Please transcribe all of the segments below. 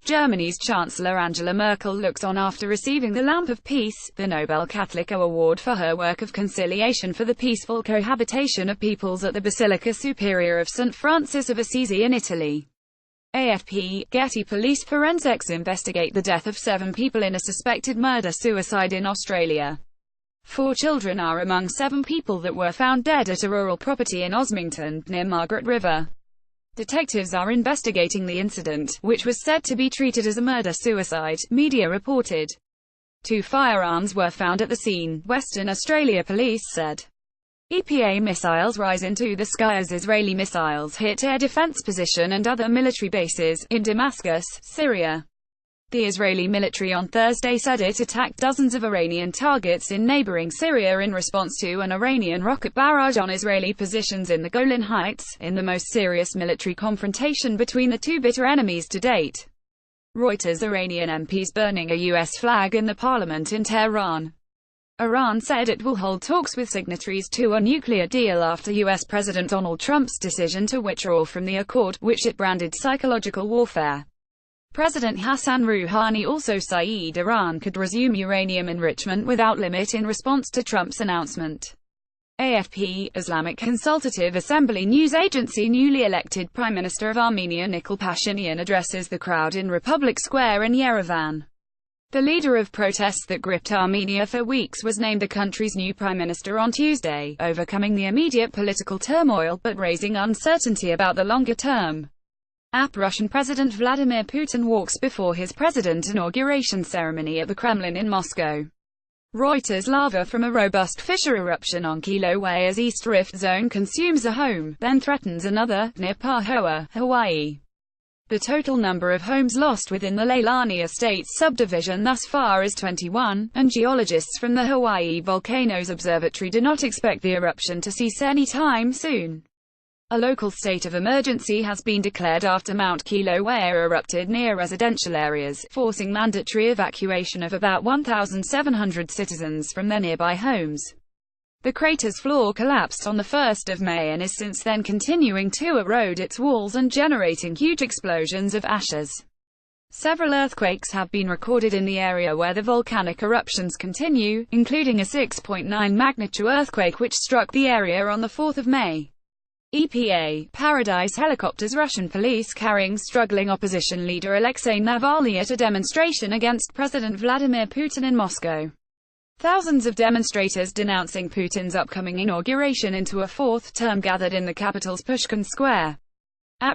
Germany's Chancellor Angela Merkel looks on after receiving the Lamp of Peace, the Nobel Catholico Award for her work of conciliation for the peaceful cohabitation of peoples at the Basilica Superior of St. Francis of Assisi in Italy. AFP, Getty police forensics investigate the death of 7 people in a suspected murder-suicide in Australia. 4 children are among 7 people that were found dead at a rural property in Osmington, near Margaret River. Detectives are investigating the incident, which was said to be treated as a murder-suicide, media reported. 2 firearms were found at the scene, Western Australia police said. EPA missiles rise into the sky as Israeli missiles hit air defense position and other military bases in Damascus, Syria. The Israeli military on Thursday said it attacked dozens of Iranian targets in neighboring Syria in response to an Iranian rocket barrage on Israeli positions in the Golan Heights, in the most serious military confrontation between the two bitter enemies to date. Reuters: Iranian MPs burning a U.S. flag in the parliament in Tehran. Iran said it will hold talks with signatories to a nuclear deal after U.S. President Donald Trump's decision to withdraw from the accord, which it branded psychological warfare. President Hassan Rouhani also said Iran could resume uranium enrichment without limit in response to Trump's announcement. AFP, Islamic Consultative Assembly news agency: newly elected Prime Minister of Armenia Nikol Pashinyan addresses the crowd in Republic Square in Yerevan. The leader of protests that gripped Armenia for weeks was named the country's new prime minister on Tuesday, overcoming the immediate political turmoil but raising uncertainty about the longer term. Russian President Vladimir Putin walks before his president inauguration ceremony at the Kremlin in Moscow. Reuters: lava from a robust fissure eruption on Kilauea's East Rift Zone consumes a home, then threatens another, near Pahoa, Hawaii. The total number of homes lost within the Leilani Estates subdivision thus far is 21, and geologists from the Hawaii Volcanoes Observatory do not expect the eruption to cease anytime soon. A local state of emergency has been declared after Mount Kilauea erupted near residential areas, forcing mandatory evacuation of about 1,700 citizens from their nearby homes. The crater's floor collapsed on the 1st of May and is since then continuing to erode its walls and generating huge explosions of ashes. Several earthquakes have been recorded in the area where the volcanic eruptions continue, including a 6.9 magnitude earthquake which struck the area on the 4th of May. EPA, Paradise helicopters: Russian police carrying struggling opposition leader Alexei Navalny at a demonstration against President Vladimir Putin in Moscow. Thousands of demonstrators denouncing Putin's upcoming inauguration into a 4th term gathered in the capital's Pushkin Square.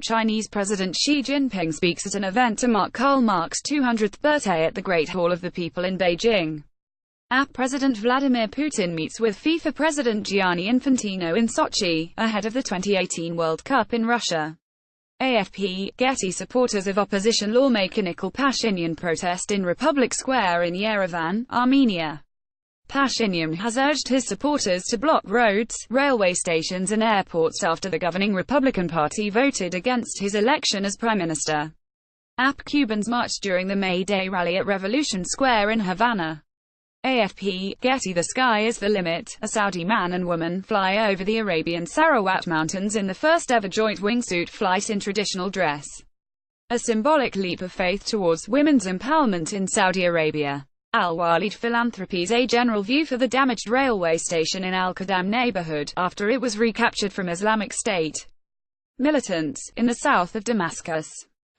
Chinese President Xi Jinping speaks at an event to mark Karl Marx's 200th birthday at the Great Hall of the People in Beijing. President Vladimir Putin meets with FIFA President Gianni Infantino in Sochi, ahead of the 2018 World Cup in Russia. AFP, Getty supporters of opposition lawmaker Nikol Pashinyan protest in Republic Square in Yerevan, Armenia. Pashinyan has urged his supporters to block roads, railway stations and airports after the governing Republican Party voted against his election as prime minister. Cubans marched during the May Day rally at Revolution Square in Havana. AFP, Getty: the sky is the limit. A Saudi man and woman fly over the Arabian Sarawat Mountains in the first ever joint wingsuit flight in traditional dress. A symbolic leap of faith towards women's empowerment in Saudi Arabia. Al-Walid Philanthropies: a general view for the damaged railway station in Al-Qadam neighborhood, after it was recaptured from Islamic State militants, in the south of Damascus.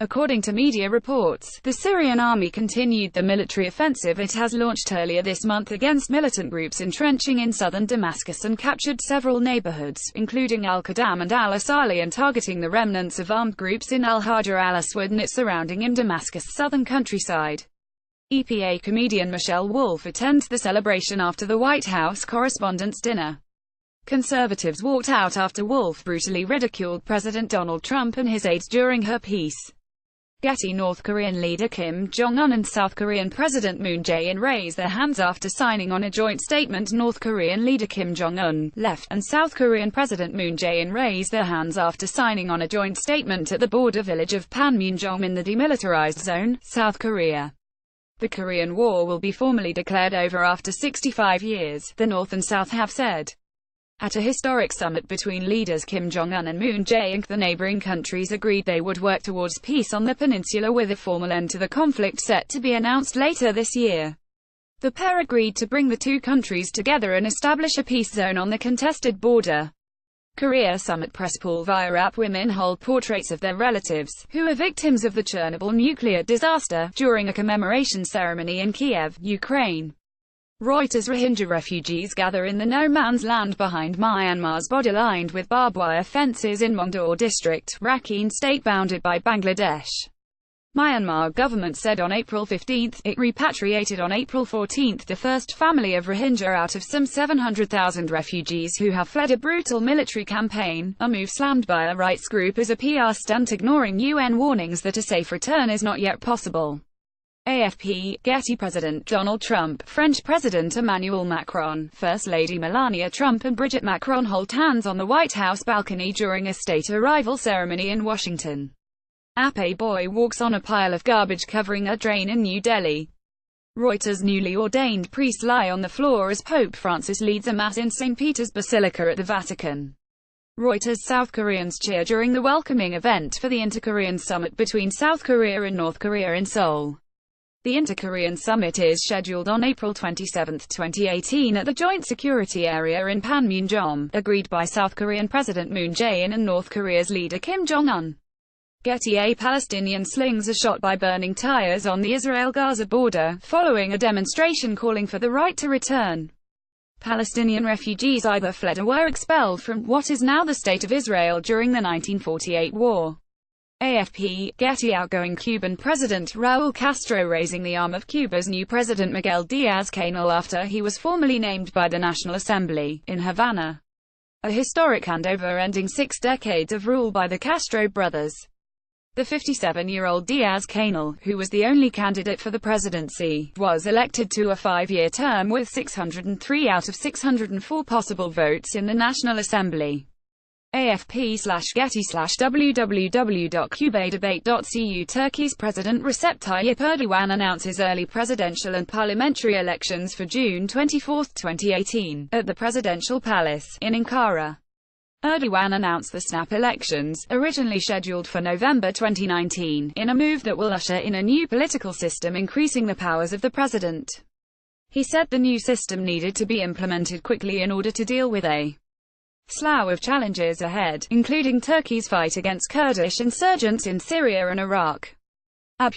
According to media reports, the Syrian army continued the military offensive it has launched earlier this month against militant groups entrenching in southern Damascus and captured several neighborhoods, including Al-Qadam and Al-Asali, and targeting the remnants of armed groups in Al-Hajar al-Aswad and its surrounding in Damascus' southern countryside. EPA comedian Michelle Wolf attends the celebration after the White House Correspondents' Dinner. Conservatives walked out after Wolf brutally ridiculed President Donald Trump and his aides during her piece. Getty: North Korean leader Kim Jong-un and South Korean President Moon Jae-in raised their hands after signing on a joint statement. North Korean leader Kim Jong-un, left, and South Korean President Moon Jae-in raised their hands after signing on a joint statement at the border village of Panmunjom in the demilitarized zone, South Korea. The Korean War will be formally declared over after 65 years, the North and South have said. At a historic summit between leaders Kim Jong-un and Moon Jae-in, the neighboring countries agreed they would work towards peace on the peninsula with a formal end to the conflict set to be announced later this year. The pair agreed to bring the two countries together and establish a peace zone on the contested border. Korea Summit press pool via app. Women hold portraits of their relatives, who are victims of the Chernobyl nuclear disaster, during a commemoration ceremony in Kiev, Ukraine. Reuters. Rohingya refugees gather in the no-man's land behind Myanmar's border lined with barbed wire fences in Mongdor district, Rakhine state bounded by Bangladesh. Myanmar government said on April 15 it repatriated on April 14 the first family of Rohingya out of some 700,000 refugees who have fled a brutal military campaign, a move slammed by a rights group as a PR stunt, ignoring UN warnings that a safe return is not yet possible. AFP, Getty. President Donald Trump, French President Emmanuel Macron, First Lady Melania Trump and Brigitte Macron hold hands on the White House balcony during a state arrival ceremony in Washington. A boy walks on a pile of garbage covering a drain in New Delhi. Reuters. Newly ordained priests lie on the floor as Pope Francis leads a mass in St. Peter's Basilica at the Vatican. Reuters. South Koreans cheer during the welcoming event for the Inter-Korean Summit between South Korea and North Korea in Seoul. The Inter-Korean Summit is scheduled on April 27, 2018 at the Joint Security Area in Panmunjom, agreed by South Korean President Moon Jae-in and North Korea's leader Kim Jong-un. Getty. A Palestinian slings a shot by burning tires on the Israel-Gaza border, following a demonstration calling for the right to return. Palestinian refugees either fled or were expelled from what is now the State of Israel during the 1948 war. AFP, Getty. Outgoing Cuban President Raúl Castro raising the arm of Cuba's new president Miguel Díaz-Canel after he was formally named by the National Assembly, in Havana. A historic handover ending 6 decades of rule by the Castro brothers. The 57-year-old Díaz-Canel, who was the only candidate for the presidency, was elected to a 5-year term with 603 out of 604 possible votes in the National Assembly. AFP/Getty/www.cubadebate.cu. Turkey's President Recep Tayyip Erdogan announces early presidential and parliamentary elections for June 24, 2018, at the Presidential Palace, in Ankara. Erdogan announced the snap elections, originally scheduled for November 2019, in a move that will usher in a new political system increasing the powers of the president. He said the new system needed to be implemented quickly in order to deal with a slew of challenges ahead, including Turkey's fight against Kurdish insurgents in Syria and Iraq.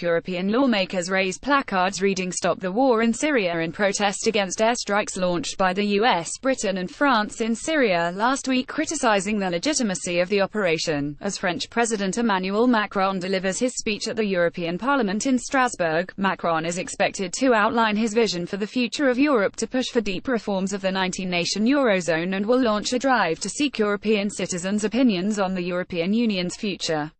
European lawmakers raised placards reading "Stop the War in Syria" in protest against airstrikes launched by the US, Britain and France in Syria last week, criticizing the legitimacy of the operation. As French President Emmanuel Macron delivers his speech at the European Parliament in Strasbourg, Macron is expected to outline his vision for the future of Europe, to push for deep reforms of the 19-nation Eurozone, and will launch a drive to seek European citizens' opinions on the European Union's future.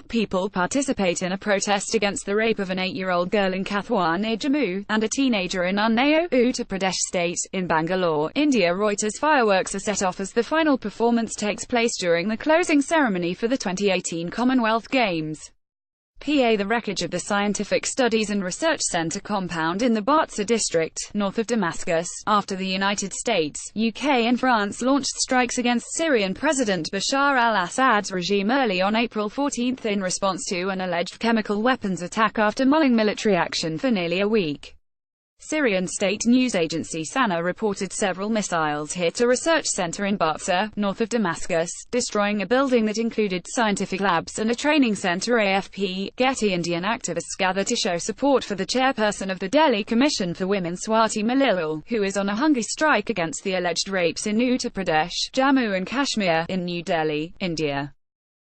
People participate in a protest against the rape of an 8-year-old girl in Kathua near Jammu, and a teenager in Unnao, Uttar Pradesh state, in Bangalore, India. Reuters. Fireworks are set off as the final performance takes place during the closing ceremony for the 2018 Commonwealth Games. The wreckage of the Scientific Studies and Research Center compound in the Bartsa district, north of Damascus, after the United States, UK and France launched strikes against Syrian President Bashar al-Assad's regime early on April 14 in response to an alleged chemical weapons attack after mulling military action for nearly a week. Syrian state news agency SANA reported several missiles hit a research center in Bartsa, north of Damascus, destroying a building that included scientific labs and a training center. AFP, Getty. Indian activists gather to show support for the chairperson of the Delhi Commission for Women Swati Malilal, who is on a hunger strike against the alleged rapes in Uttar Pradesh, Jammu and Kashmir, in New Delhi, India.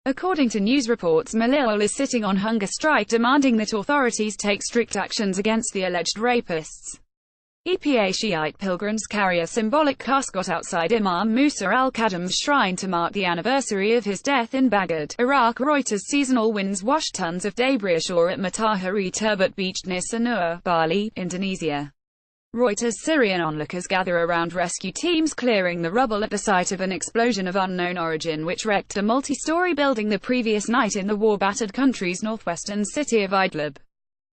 According to news reports, Malilal is sitting on hunger strike demanding that authorities take strict actions against the alleged rapists. Shiite pilgrims carry a symbolic casket outside Imam Musa al-Qadam's shrine to mark the anniversary of his death in Baghdad, Iraq. Reuters. Seasonal winds wash tons of debris ashore at Matahari Turbot Beach near Sanur, Bali, Indonesia. Reuters. Syrian onlookers gather around rescue teams clearing the rubble at the site of an explosion of unknown origin which wrecked a multi-story building the previous night in the war-battered country's northwestern city of Idlib.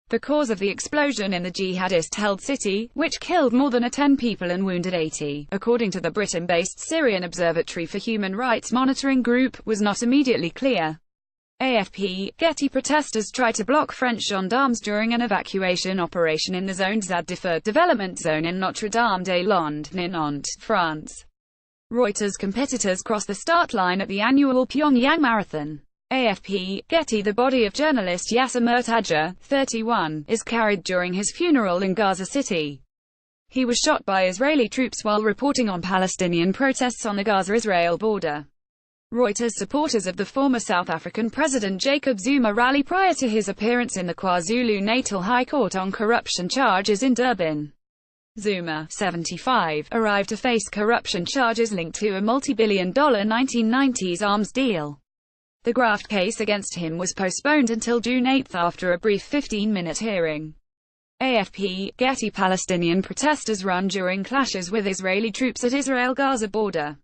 the cause of the explosion in the jihadist-held city, which killed more than 10 people and wounded 80, according to the Britain-based Syrian Observatory for Human Rights Monitoring Group, was not immediately clear. AFP, Getty protesters tried to block French gendarmes during an evacuation operation in the zone ZAD Deferred Development Zone in Notre-Dame-des-Landes, near Nantes, France. Reuters competitors crossed the start line at the annual Pyongyang Marathon. AFP, Getty the body of journalist Yasser Murtaja, 31, is carried during his funeral in Gaza City. He was shot by Israeli troops while reporting on Palestinian protests on the Gaza-Israel border. Reuters supporters of the former South African President Jacob Zuma rally prior to his appearance in the KwaZulu-Natal High Court on corruption charges in Durban. Zuma, 75, arrived to face corruption charges linked to a multi-billion-dollar 1990s arms deal. The graft case against him was postponed until June 8 after a brief 15-minute hearing. AFP, Getty Palestinian protesters run during clashes with Israeli troops at Israel-Gaza border.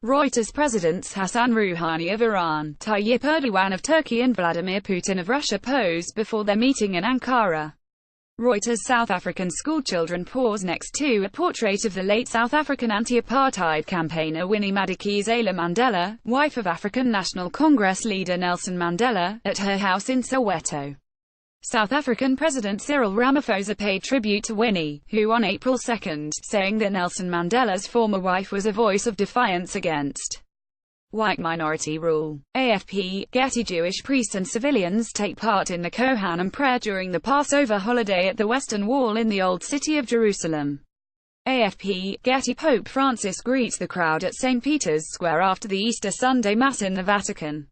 Reuters Presidents Hassan Rouhani of Iran, Tayyip Erdogan of Turkey and Vladimir Putin of Russia posed before their meeting in Ankara. Reuters South African schoolchildren pause next to a portrait of the late South African anti-apartheid campaigner Winnie Madikizela Mandela, wife of African National Congress leader Nelson Mandela, at her house in Soweto. South African President Cyril Ramaphosa paid tribute to Winnie, who on April 2, saying that Nelson Mandela's former wife was a voice of defiance against white minority rule. AFP, Getty Jewish priests and civilians take part in the Kohanim prayer during the Passover holiday at the Western Wall in the Old City of Jerusalem. AFP, Getty Pope Francis greets the crowd at St. Peter's Square after the Easter Sunday Mass in the Vatican.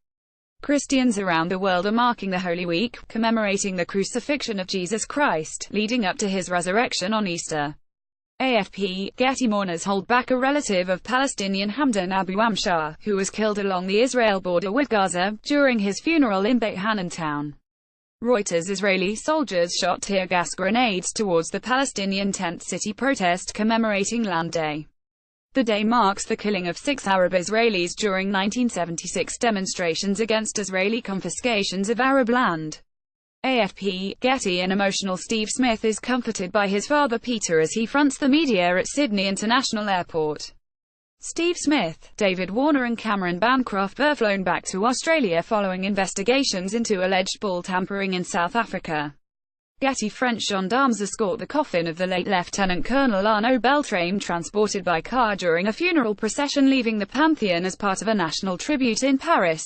Christians around the world are marking the Holy Week, commemorating the crucifixion of Jesus Christ, leading up to his resurrection on Easter. AFP, Getty mourners hold back a relative of Palestinian Hamdan Abu Amshar, who was killed along the Israel border with Gaza, during his funeral in Beit Hanan town. Reuters Israeli soldiers shot tear gas grenades towards the Palestinian tent city protest commemorating Land Day. The day marks the killing of 6 Arab Israelis during 1976 demonstrations against Israeli confiscations of Arab land. AFP, Getty an emotional Steve Smith is comforted by his father Peter as he fronts the media at Sydney International Airport. Steve Smith, David Warner and Cameron Bancroft were flown back to Australia following investigations into alleged ball tampering in South Africa. Getty French gendarmes escort the coffin of the late Lieutenant Colonel Arnaud Beltrame transported by car during a funeral procession leaving the Pantheon as part of a national tribute in Paris.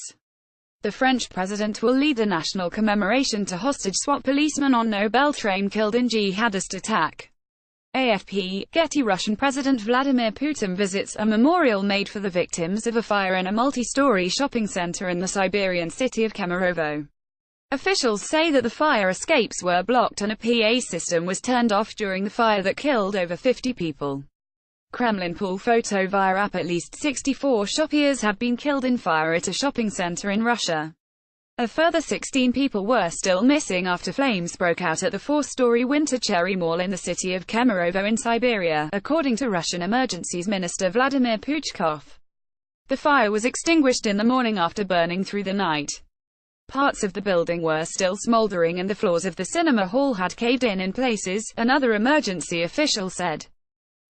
The French president will lead the national commemoration to hostage-swap policeman Arnaud Beltrame killed in jihadist attack. AFP, Getty Russian President Vladimir Putin visits a memorial made for the victims of a fire in a multi-story shopping center in the Siberian city of Kemerovo. Officials say that the fire escapes were blocked and a PA system was turned off during the fire that killed over 50 people. Kremlin pull photo via app. At least 64 shoppers have been killed in fire at a shopping center in Russia. A further 16 people were still missing after flames broke out at the 4-story Winter Cherry Mall in the city of Kemerovo in Siberia, according to Russian Emergencies Minister Vladimir Puchkov. The fire was extinguished in the morning after burning through the night. Parts of the building were still smoldering and the floors of the cinema hall had caved in places, another emergency official said.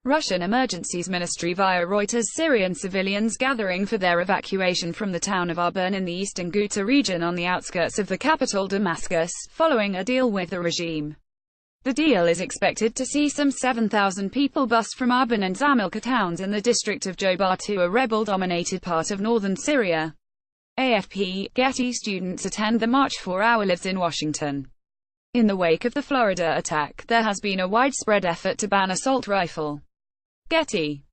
Russian Emergencies Ministry via Reuters Syrian civilians gathering for their evacuation from the town of Arban in the eastern Ghouta region on the outskirts of the capital Damascus, following a deal with the regime. The deal is expected to see some 7,000 people bused from Arban and Zamilka towns in the district of Jobar to a rebel-dominated part of northern Syria. AFP, Getty students attend the March for Our Lives in Washington. In the wake of the Florida attack, there has been a widespread effort to ban assault rifle. Getty